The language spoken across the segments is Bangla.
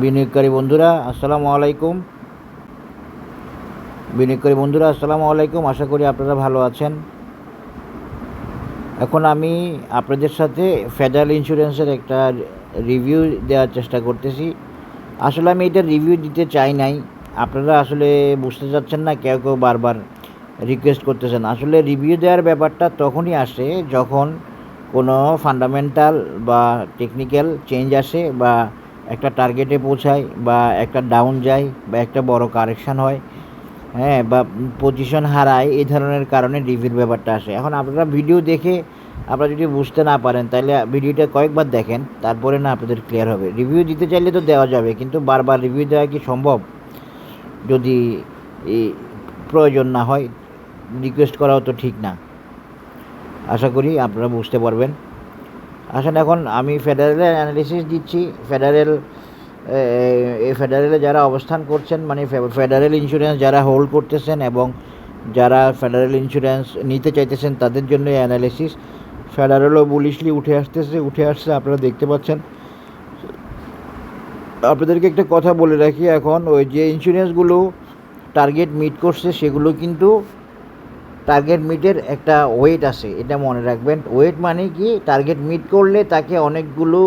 বিনিয়োগকারী বন্ধুরা আসসালামু আলাইকুম। আশা করি আপনারা ভালো আছেন। এখন আমি আপনাদের সাথে ফেডারেল ইন্স্যুরেন্সের একটা রিভিউ দেওয়ার চেষ্টা করতেছি। আসলে আমি এটা রিভিউ দিতে চাই নাই, আপনারা আসলে বুঝতে চাচ্ছেন না, কেউ কেউ বারবার রিকোয়েস্ট করতেছেন। আসলে রিভিউ দেওয়ার ব্যাপারটা তখনই আসে যখন কোনো ফান্ডামেন্টাল বা টেকনিক্যাল চেঞ্জ আসে, বা একটা টার্গেটে পৌঁছায়, বা একটা ডাউন যায়, বা একটা বড় কারেকশান হয়, বা পজিশন হারায়, এই ধরনের কারণে রিভিউর ব্যাপারটা আসে। এখন আপনারা ভিডিও দেখে আপনারা যদি বুঝতে না পারেন, তাহলে ভিডিওটা কয়েকবার দেখেন, তারপরে না আপনাদের ক্লিয়ার হবে। রিভিউ দিতে চাইলে তো দেওয়া যাবে, কিন্তু বারবার রিভিউ দেওয়া কি সম্ভব? যদি প্রয়োজন না হয়, রিকোয়েস্ট করাও তো ঠিক না। আশা করি আপনারা বুঝতে পারবেন। আসেন, এখন আমি ফেডারেলের অ্যানালিসিস দিচ্ছি। ফেডারেলে যারা অবস্থান করছেন, মানে ফেডারেল ইন্স্যুরেন্স যারা হোল্ড করতেছেন এবং যারা ফেডারেল ইন্স্যুরেন্স নিতে চাইতেছেন, তাদের জন্য অ্যানালিসিস। ফেডারেলও বুলিশলি উঠে আসছে, আপনারা দেখতে পাচ্ছেন। আপনাদেরকে একটা কথা বলে রাখি, এখন ওই যে ইন্স্যুরেন্সগুলো টার্গেট মিট করছে, সেগুলো কিন্তু টার্গেট মিটের একটা ওয়েট আছে, এটা মনে রাখবেন। ওয়েট মানে কি, টার্গেট মিট করলে তাকে অনেকগুলো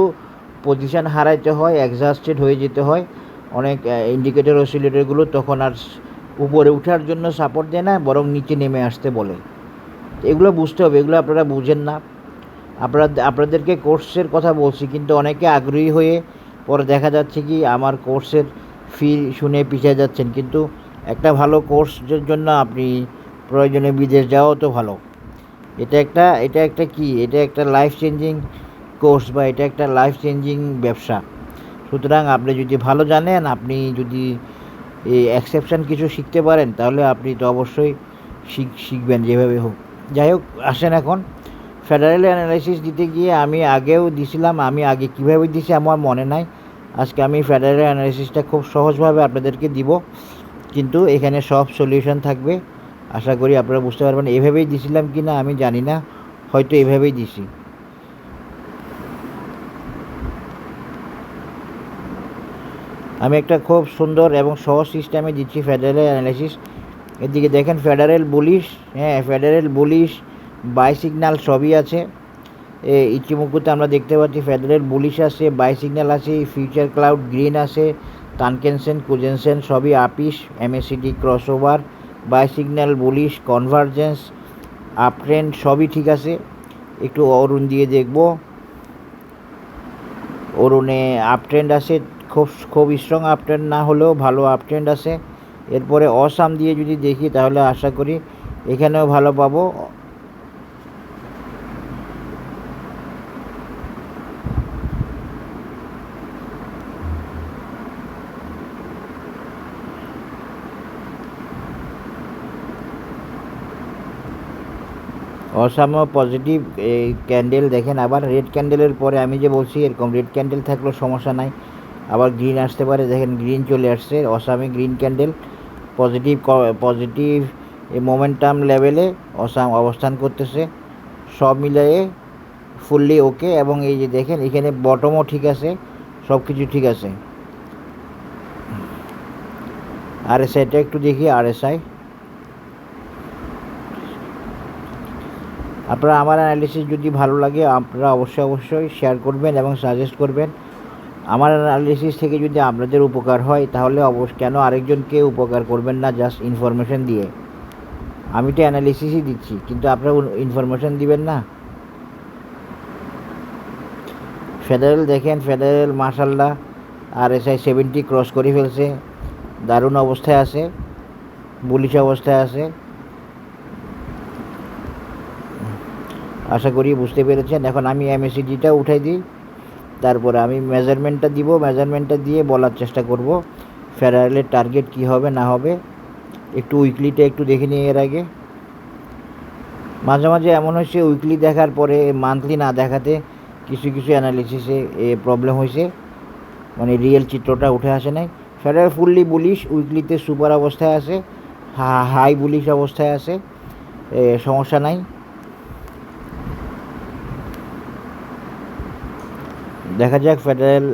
পজিশান হারাইতে হয়, এক্সহাস্টেড হয়ে যেতে হয়। অনেক ইন্ডিকেটর অসিলেটরগুলো তখন আর উপরে ওঠার জন্য সাপোর্ট দেয় না, বরং নিচে নেমে আসতে বলে। এগুলো বুঝতে হবে, এগুলো আপনারা বুঝেন না। আপনাদেরকে কোর্সের কথা বলছি, কিন্তু অনেকে আগ্রহী হয়ে পরে দেখা যাচ্ছে কি আমার কোর্সের ফি শুনে পিছিয়ে যাচ্ছেন। কিন্তু একটা ভালো কোর্সের জন্য আপনি প্রয়োজনে বিদেশ যাওয়াও তো ভালো। এটা একটা লাইফ চেঞ্জিং কোর্স, বা এটা একটা লাইফ চেঞ্জিং ব্যবসা। সুতরাং আপনি যদি ভালো জানেন, আপনি যদি এই এক্সেপশন কিছু শিখতে পারেন, তাহলে আপনি তো অবশ্যই শিখবেন যেভাবে হোক। যাই হোক, আসেন এখন ফেডারেল অ্যানালাইসিস দিতে গিয়ে আমি আগেও দিছিলাম, আমি আগে কীভাবে দিছি আমার মনে নাই। আজকে আমি ফেডারেল অ্যানালাইসিসটা খুব সহজভাবে আপনাদেরকে দিব, কিন্তু এখানে সব সলিউশন থাকবে। আশা করি আপনারা বুঝতে পারবেন। এভাবেই দিছিলাম কি না আমি জানি না, হয়তো এভাবেই দিছি। আমি একটা খুব সুন্দর এবং সহজ সিস্টেমে দিচ্ছি ফেডারেল অ্যানালাইসিস। এদিকে দেখেন, ফেডারেল বুলিশ বাই সিগন্যাল সবই আছে। ইচিমুকুতে আমরা দেখতে পাচ্ছি ফেডারেল বুলিশ আছে, বাই সিগন্যাল আছে, ফিউচার ক্লাউড গ্রিন আছে, তানকেনসেন কুজেনসেন সবই আপিস, MACD crossover, buy signal bullish, convergence, uptrend সবই ঠিক আছে। একটু অরুণ দিয়ে দেখব। অরুণে আপট্রেন্ড আছে, খুব স্ট্রং আপট্রেন্ড না হলেও ভালো আপট্রেন্ড আছে। এরপরে অসাম দিয়ে যদি দেখি, তাহলে আশা করি এখানেও ভালো পাবো। অসাম্য পজিটিভ এই ক্যান্ডেল দেখেন। আবার রেড ক্যান্ডেলের পরে আমি যে বলছি, এরকম রেড ক্যান্ডেল থাকলেও সমস্যা নাই, আবার গ্রিন আসতে পারে। দেখেন, গ্রিন চলে আসছে, অসামে গ্রিন ক্যান্ডেল, পজিটিভ এই মোমেন্টাম লেভেলে অসাম অবস্থান করতেছে। সব মিলিয়ে ফুললি ওকে। এবং এই যে দেখেন, এখানে বটমও ঠিক আছে, সব কিছু ঠিক আছে। আরএসআইটা একটু দেখি। আরএসআই, আপনারা আমার অ্যানালিসিস যদি ভালো লাগে, আপনারা অবশ্যই শেয়ার করবেন এবং সাজেস্ট করবেন। আমার অ্যানালিসিস থেকে যদি আপনাদের উপকার হয়, তাহলে কেন আরেকজনকে উপকার করবেন না জাস্ট ইনফরমেশন দিয়ে? আমি তো অ্যানালিসিসই দিচ্ছি, কিন্তু আপনারা ইনফরমেশন দিবেন না। ফেডারেল দেখেন, ফেডারেল মাশাল্লাহ আরএসআই 70 ক্রস করে ফেলছে, দারুণ অবস্থায় আছে, বুলিশ অবস্থায় আছে। আশা করি বুঝতে পেরেছেন। এখন আমি এমএসিডিটা উঠাই দিই, তারপরে আমি মেজারমেন্টটা দিয়ে বলার চেষ্টা করব ফেডারেলের টার্গেট কি হবে না হবে। একটু উইকলিটা একটু দেখে নিই। এর আগে মাঝে মাঝে এমন হয়েছে, উইকলি দেখার পরে মান্থলি না দেখাতে কিছু অ্যানালিসিসে প্রবলেম হয়েছে, মানে রিয়েল চিত্রটা উঠে আসে নাই। ফেডারেল ফুললি বুলিশ, উইকলিতে সুপার অবস্থায় আছে, হাই বুলিশ অবস্থায় আছে, সমস্যা নাই। দেখা যাক ফেডারেল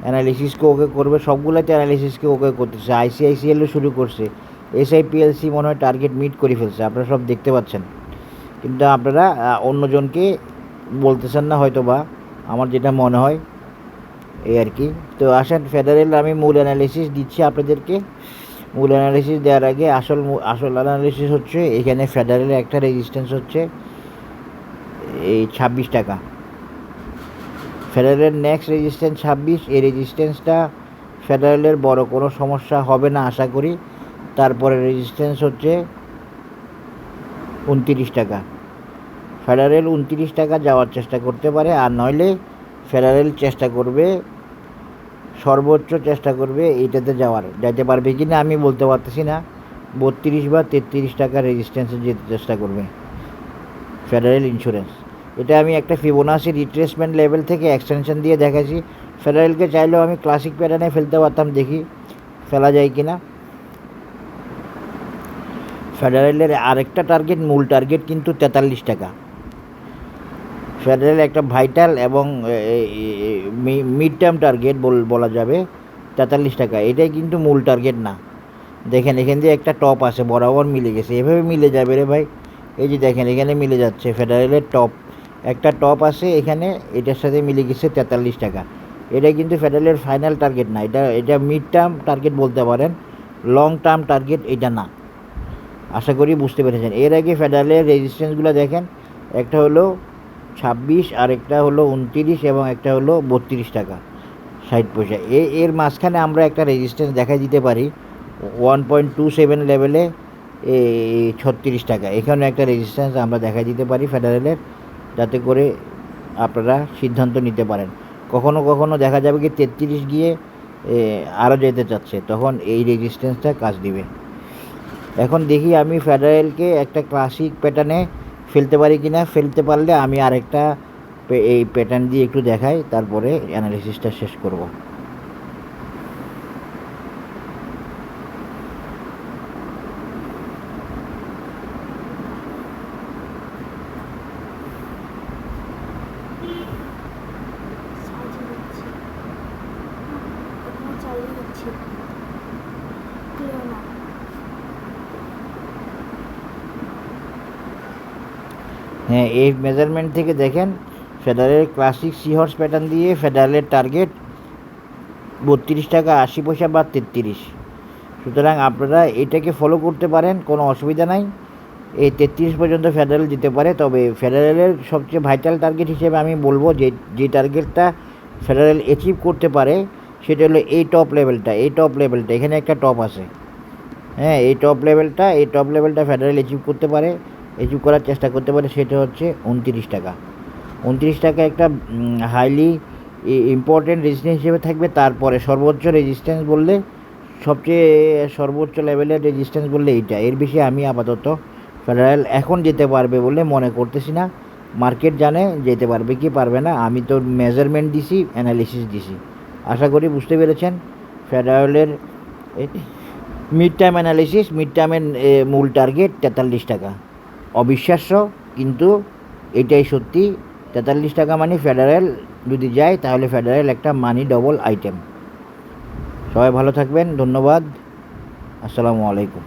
অ্যানালিসিসকে ওকে করবে, সবগুলোতে অ্যানালিসিসকে ওকে করতেছে। আইসিআইসিএলও শুরু করছে, এসআইপিএলসি মনে হয় টার্গেট মিট করে ফেলছে, আপনারা সব দেখতে পাচ্ছেন। কিন্তু আপনারা অন্যজনকে বলতেছেন না হয়তো, বা আমার যেটা মনে হয় এই আর কি। তো আসেন ফেডারেল আমি মূল অ্যানালিসিস দিচ্ছি আপনাদেরকে। মূল অ্যানালিসিস দেওয়ার আগে আসল অ্যানালিসিস হচ্ছে এখানে ফেডারেলের একটা রেজিস্ট্যান্স হচ্ছে এই 26 টাকা। ফেডারেলের নেক্সট রেজিস্ট্যান্স 26, এই রেজিস্ট্যান্সটা ফেডারেলের বড় কোনো সমস্যা হবে না আশা করি। তারপরে রেজিস্ট্যান্স হচ্ছে 29 টাকা। ফেডারেল 29 টাকা যাওয়ার চেষ্টা করতে পারে, আর নইলে ফেডারেল চেষ্টা করবে, সর্বোচ্চ চেষ্টা করবে এইটাতে যাইতে পারবে কি না আমি বলতে পারতেছি না। 32 বা 33 টাকা রেজিস্ট্যান্সে যেতে চেষ্টা করবে ফেডারেল ইন্স্যুরেন্স। এটা আমি একটা ফিবোনাসি রিট্রেসমেন্ট লেভেল থেকে এক্সটেনশন দিয়ে দেখাচ্ছি। ফেডারেলকে চাইলেও আমি ক্লাসিক প্যাটার্নে ফেলতে পারতাম, দেখি ফেলা যায় কি না। ফেডারেলের আরেকটা টার্গেট, মূল টার্গেট কিন্তু 43 টাকা। ফেডারেল একটা ভাইটাল এবং মিড টার্ম টার্গেট বলা যাবে 43 টাকা। এটাই কিন্তু মূল টার্গেট না। দেখেন এখান দিয়ে একটা টপ আছে, বরাবর মিলে গেছে, এভাবে মিলে যাবে রে ভাই। এই যে দেখেন এখানে মিলে যাচ্ছে, ফেডারেলের টপ একটা টপ আছে এখানে, এটার সাথে মিলে গেছে 43 টাকা। এটা কিন্তু ফেডারেলের ফাইনাল টার্গেট না, এটা মিড টার্ম টার্গেট বলতে পারেন, লং টার্ম টার্গেট এটা না। আশা করি বুঝতে পেরেছেন। এর আগে ফেডারেলের রেজিস্ট্যান্সগুলো দেখেন, একটা হলো 26, আর একটা হলো 29, এবং একটা হলো 32 টাকা 60 পয়সা। এর মাঝখানে আমরা একটা রেজিস্ট্যান্স দেখাই দিতে পারি 1.27 লেভেলে 36 টাকা। এখানে একটা রেজিস্ট্যান্স আমরা দেখাই দিতে পারি ফেডারেলের, যাতে করে আপনারা সিদ্ধান্ত নিতে পারেন। কখনো কখনো দেখা যাবে কি 33 গিয়ে আরও যেতে চাচ্ছে, তখন এই রেজিস্ট্যান্সটা কাজ দিবে। এখন দেখি আমি ফেডারেলকে একটা ক্লাসিক প্যাটার্নে ফেলতে পারি কি না। ফেলতে পারলে আমি আরেকটা এই প্যাটার্ন দিয়ে একটু দেখাই, তারপরে অ্যানালিসিসটা শেষ করব। হ্যাঁ, এই মেজারমেন্ট থেকে দেখেন ফেডারেল ক্লাসিক সিহর্স প্যাটার্ন দিয়ে ফেডারেলের টার্গেট 32 টাকা 80 পয়সা বা 33। সুতরাং আপনারা এটাকে ফলো করতে পারেন, কোনো অসুবিধা নাই। এই 33 পর্যন্ত ফেডারেল যেতে পারে। তবে ফেডারেলের সবচেয়ে ভাইটাল টার্গেট হিসেবে আমি বলবো যে টার্গেটটা ফেডারেল অ্যাচিভ করতে পারে সেটা হলো এই টপ লেভেলটা। এখানে একটা টপ আছে, হ্যাঁ, এই টপ লেভেলটা ফেডারেল অ্যাচিভ করার চেষ্টা করতে পারে। সেটা হচ্ছে 29 টাকা। 29 টাকা একটা হাইলি ইম্পর্টেন্ট রেজিস্ট্যান্স হিসেবে থাকবে। তারপরে সর্বোচ্চ রেজিস্ট্যান্স বললে, সবচেয়ে সর্বোচ্চ লেভেলের রেজিস্ট্যান্স বললে এইটা। এর বেশি আমি আপাতত ফেডারেল এখন যেতে পারবে বলে মনে করতেছি না। মার্কেট জানে যেতে পারবে কি পারবে না। আমি তো মেজারমেন্ট দিছি, অ্যানালিসিস দিছি। আশা করি বুঝতে পেরেছেন। ফেডারেলের মিড টার্ম অ্যানালিসিস, মিড টার্মের মূল টার্গেট 43 টাকা। অবিশ্বাস্য, কিন্তু এটাই সত্যি। 43 টাকা মানে ফেডারেল যদি যায় তাহলে ফেডারেল একটা মানি ডবল আইটেম। সবাই ভালো থাকবেন, ধন্যবাদ, আসসালামু আলাইকুম।